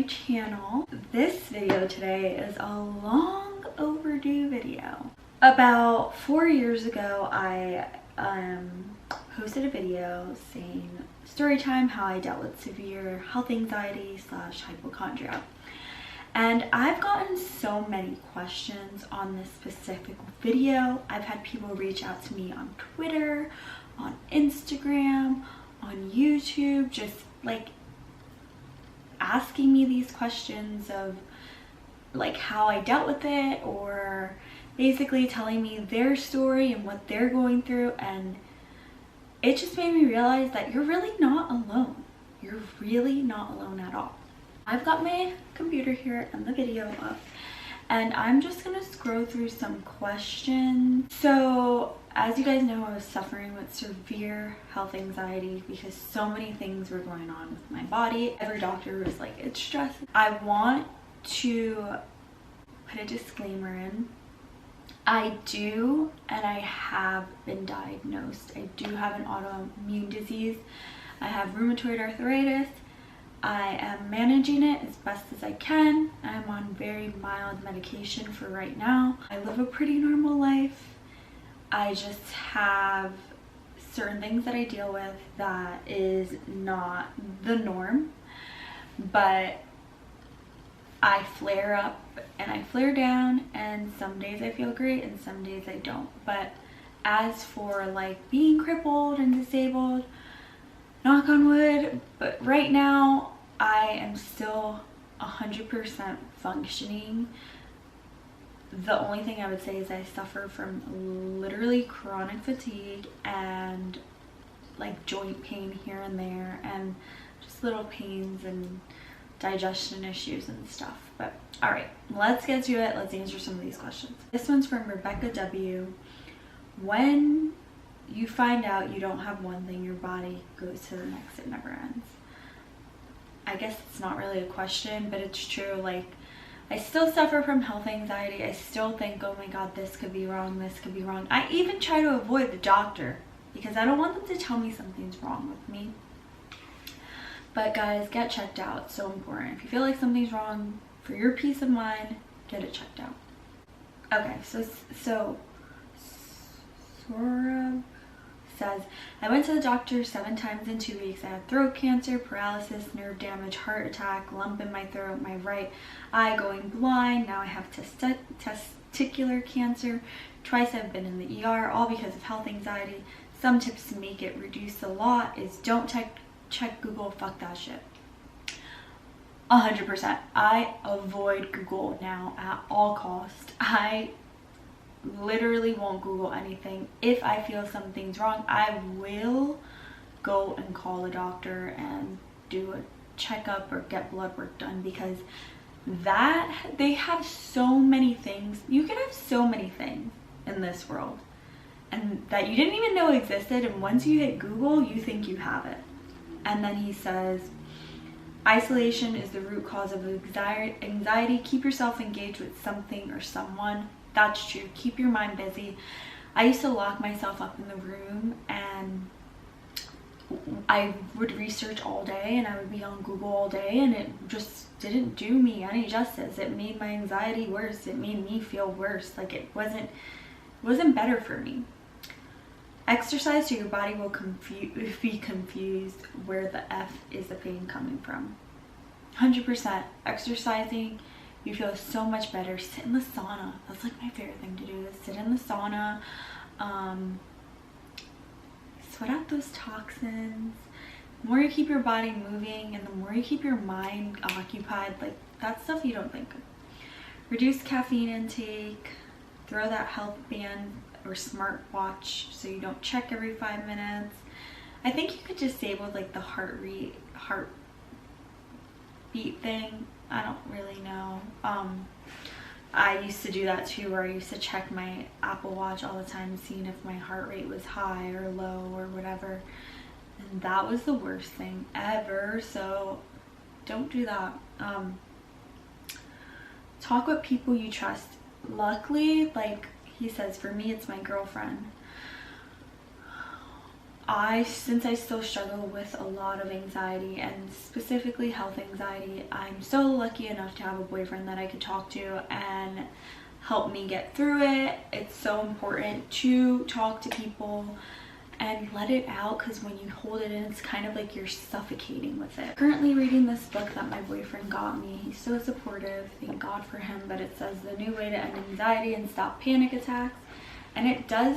channel. This video today is a long overdue video. About 4 years ago, I posted a video saying story time, how I dealt with severe health anxiety / hypochondria. And I've gotten so many questions on this specific video. I've had people reach out to me on Twitter, on Instagram, on YouTube, just like asking me these questions of like how I dealt with it, or basically telling me their story and what they're going through. And it just made me realize that you're really not alone. You're really not alone at all. I've got my computer here and the video up, and I'm just gonna scroll through some questions. So as you guys know, I was suffering with severe health anxiety because so many things were going on with my body. Every doctor was like, it's stress. I want to put a disclaimer in. I do, and I have been diagnosed. I do have an autoimmune disease. I have rheumatoid arthritis. I am managing it as best as I can. I'm on very mild medication for right now. I live a pretty normal life. I just have certain things that I deal with that is not the norm, but I flare up and I flare down, and some days I feel great and some days I don't. But as for like being crippled and disabled, knock on wood, but right now I am still 100% functioning. The only thing I would say is I suffer from literally chronic fatigue and like joint pain here and there, and just little pains and digestion issues and stuff. But all right, let's get to it. Let's answer some of these questions. This one's from Rebecca W. When you find out you don't have one thing, your body goes to the next. It never ends. I guess it's not really a question, but it's true. Like, I still suffer from health anxiety. I still think, oh my god, this could be wrong, this could be wrong. I even try to avoid the doctor because I don't want them to tell me something's wrong with me. But guys, get checked out. So important. If you feel like something's wrong, for your peace of mind, get it checked out. Okay, so Saurabh says, I went to the doctor 7 times in 2 weeks. I had throat cancer, paralysis, nerve damage, heart attack, lump in my throat, my right eye going blind. Now I have testicular cancer. Twice I've been in the ER, all because of health anxiety. Some tips to make it reduce a lot is don't check Google. Fuck that shit. 100%. I avoid Google now at all costs. I literally won't Google anything. If I feel something's wrong, I will go and call a doctor and do a checkup or get blood work done, because they have so many things. You can have so many things in this world and that you didn't even know existed, and once you hit Google, you think you have it. And then he says, isolation is the root cause of anxiety. Keep yourself engaged with something or someone. That's true. Keep your mind busy. I used to lock myself up in the room and I would research all day, and I would be on Google all day, and it just didn't do me any justice. It made my anxiety worse. It made me feel worse. Like it wasn't better for me. Exercise so your body will be confused where the F is the pain coming from. 100%. Exercising, you feel so much better. Sit in the sauna. That's like my favorite thing to do, is sit in the sauna. Sweat out those toxins. The more you keep your body moving and the more you keep your mind occupied, like that's stuff you don't think of. Reduce caffeine intake. Throw that health band or smart watch so you don't check every 5 minutes. I think you could disable like the heartbeat thing. I don't really know. I used to do that too, where I used to check my Apple Watch all the time, seeing if my heart rate was high or low or whatever, and that was the worst thing ever. So don't do that. Talk with people you trust. Luckily, like he says, for me it's my girlfriend. since I still struggle with a lot of anxiety, and specifically health anxiety, I'm so lucky enough to have a boyfriend that I could talk to and help me get through it. It's so important to talk to people and let it out, because when you hold it in, it's kind of like you're suffocating with it. Currently reading this book that my boyfriend got me. He's so supportive, thank God for him. But it says The New Way to End Anxiety and Stop Panic Attacks, and it does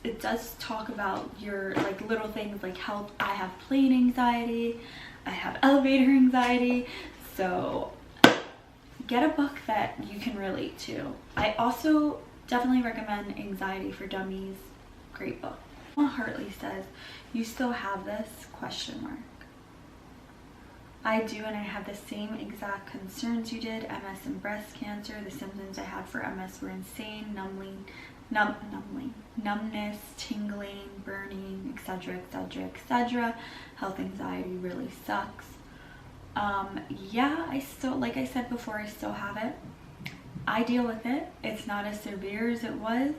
it does talk about your like little things like health. I have plane anxiety, I have elevator anxiety, so get a book that you can relate to. I also definitely recommend Anxiety for Dummies. Great book. Hartley says, you still have this? ? I do, and I have the same exact concerns you did. MS and breast cancer. The symptoms I had for MS were insane, numbness, tingling, burning, etc, etc, etc. Health anxiety really sucks. Yeah, I still, like I said before, I still have it. I deal with it. It's not as severe as it was,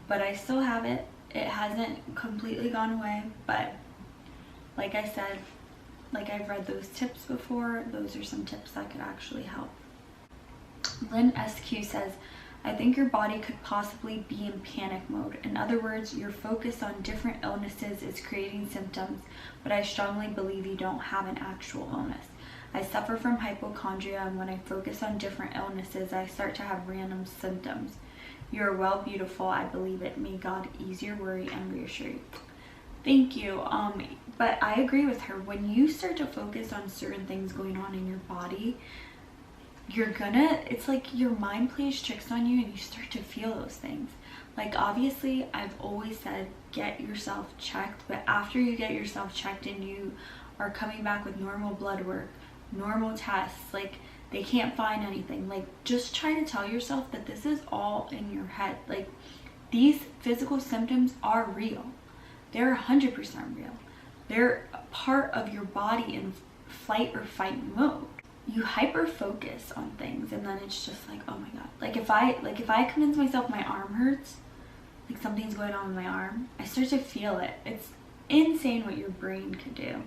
but I still have it. It hasn't completely gone away, but like I said, like I've read those tips before, those are some tips that could actually help. Lynn SQ says, I think your body could possibly be in panic mode. In other words, your focus on different illnesses is creating symptoms, but I strongly believe you don't have an actual illness. I suffer from hypochondria, and when I focus on different illnesses, I start to have random symptoms. You are well, beautiful. I believe it. May God ease your worry and reassure you. Thank you. But I agree with her. When you start to focus on certain things going on in your body, it's like your mind plays tricks on you and you start to feel those things. Like, obviously, I've always said get yourself checked, but after you get yourself checked and you are coming back with normal blood work, normal tests, like, they can't find anything, like, just try to tell yourself that this is all in your head. Like, these physical symptoms are real. They're 100% real. They're a part of your body in flight or fight mode. You hyper focus on things, and then it's just like, oh my God. Like if I convince myself my arm hurts, like something's going on with my arm, I start to feel it. It's insane what your brain could do.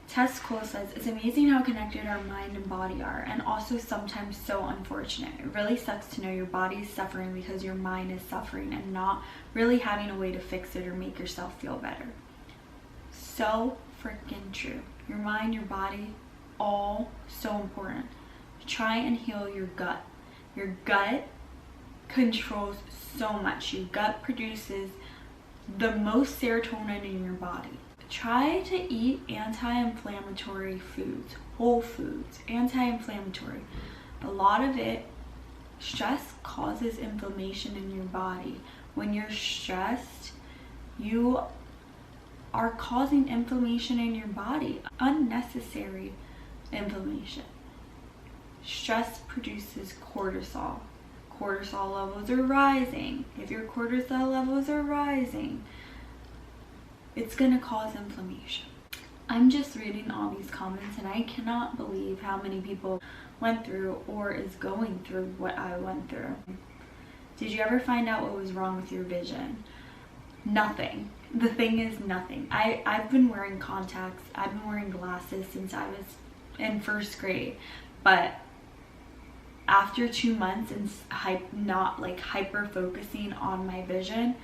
Tess Cole says, it's amazing how connected our mind and body are, and also sometimes so unfortunate. It really sucks to know your body is suffering because your mind is suffering and not really having a way to fix it or make yourself feel better. So freaking true. Your mind, your body, all so important. Try and heal your gut. Your gut controls so much. Your gut produces the most serotonin in your body. Try to eat anti-inflammatory foods, whole foods, anti-inflammatory. A lot of it, stress causes inflammation in your body. When you're stressed, you are causing inflammation in your body, unnecessary inflammation. Stress produces cortisol. Cortisol levels are rising. If your cortisol levels are rising, it's gonna cause inflammation. I'm just reading all these comments and I cannot believe how many people went through or is going through what I went through. Did you ever find out what was wrong with your vision? Nothing. The thing is nothing. I've been wearing contacts, I've been wearing glasses since I was in first grade, but after 2 months and not like hyper focusing on my vision,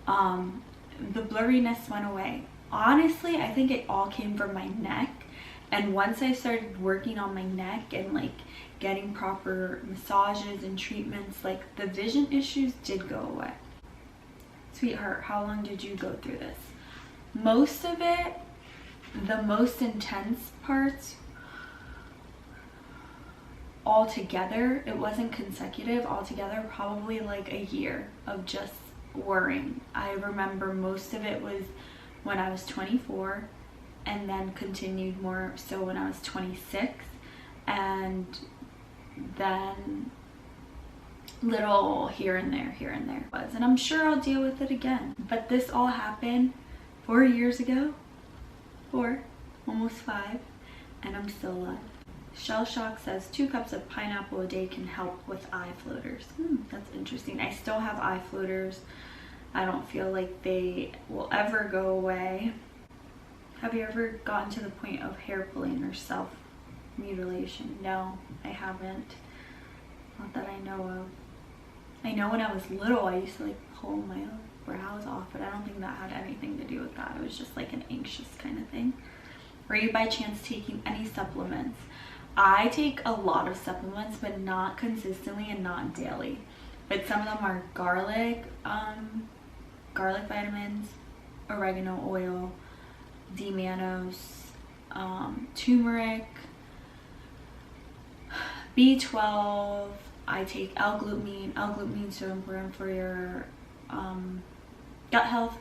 the blurriness went away. Honestly, I think it all came from my neck, and once I started working on my neck and like getting proper massages and treatments, like the vision issues did go away. Sweetheart, how long did you go through this? Most of it, the most intense parts, altogether, it wasn't consecutive, altogether probably like a year of just worrying. I remember most of it was when I was 24, and then continued more so when I was 26, and then little here and there was, and I'm sure I'll deal with it again. But this all happened 4 years ago, 4, almost 5, and I'm still alive. Shell Shock says 2 cups of pineapple a day can help with eye floaters. That's interesting. I still have eye floaters. I don't feel like they will ever go away. Have you ever gotten to the point of hair pulling or self-mutilation? No, I haven't. Not that I know of. I know when I was little, I used to like pull my brows off, but I don't think that had anything to do with that. It was just like an anxious kind of thing. Are you by chance taking any supplements? I take a lot of supplements, but not consistently and not daily. But some of them are garlic vitamins, oregano oil, D-mannose, turmeric, B12. I take L-glutamine. L-glutamine is so important for your gut health.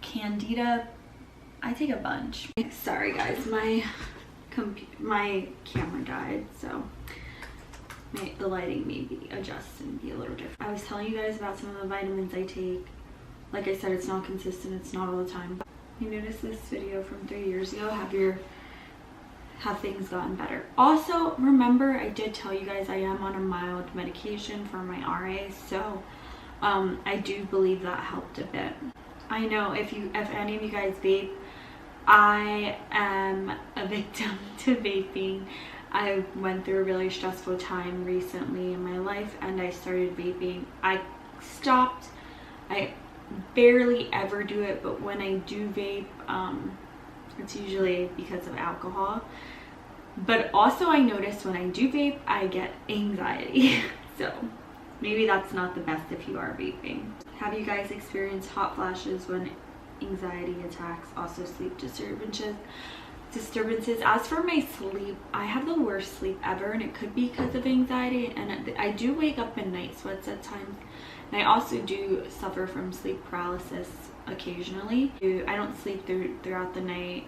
Candida. I take a bunch. Sorry guys, my camera died, so the lighting may be adjust and be a little different. I was telling you guys about some of the vitamins I take. Like I said, it's not consistent, it's not all the time. You noticed this video from 3 years ago? Have things gotten better? Also, remember I did tell you guys I am on a mild medication for my RA, so I do believe that helped a bit. I know if any of you guys vape, I am a victim to vaping. I went through a really stressful time recently in my life and I started vaping. I stopped. I barely ever do it, but when I do vape, it's usually because of alcohol. But also I notice when I do vape, I get anxiety. So maybe that's not the best if you are vaping. Have you guys experienced hot flashes when anxiety attacks? Also sleep disturbances. As for my sleep, I have the worst sleep ever, and it could be because of anxiety, and I do wake up in night sweats at times, and I also do suffer from sleep paralysis occasionally. I don't sleep throughout the night.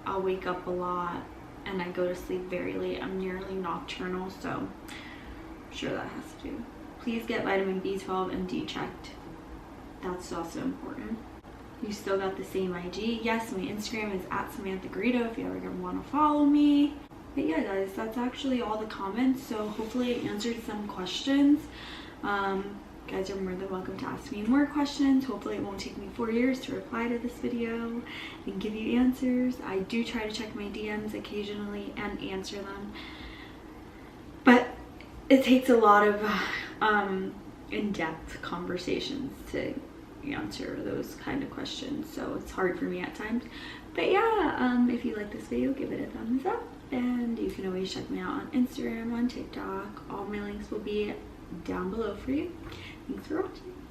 I'll wake up a lot and I go to sleep very late. I'm nearly nocturnal, so I'm sure that has to do. Please get vitamin B12 and D checked. That's also important. You still got the same IG? Yes, my Instagram is @SamanthaGarrido if you ever want to follow me. But yeah guys, that's actually all the comments, so hopefully I answered some questions. You guys are more than welcome to ask me more questions. Hopefully it won't take me 4 years to reply to this video and give you answers. I do try to check my DMs occasionally and answer them, but it takes a lot of in-depth conversations to answer those kind of questions, so it's hard for me at times. But yeah, if you like this video, give it a thumbs up, and you can always check me out on Instagram, on TikTok. All my links will be down below for you. Thanks for watching.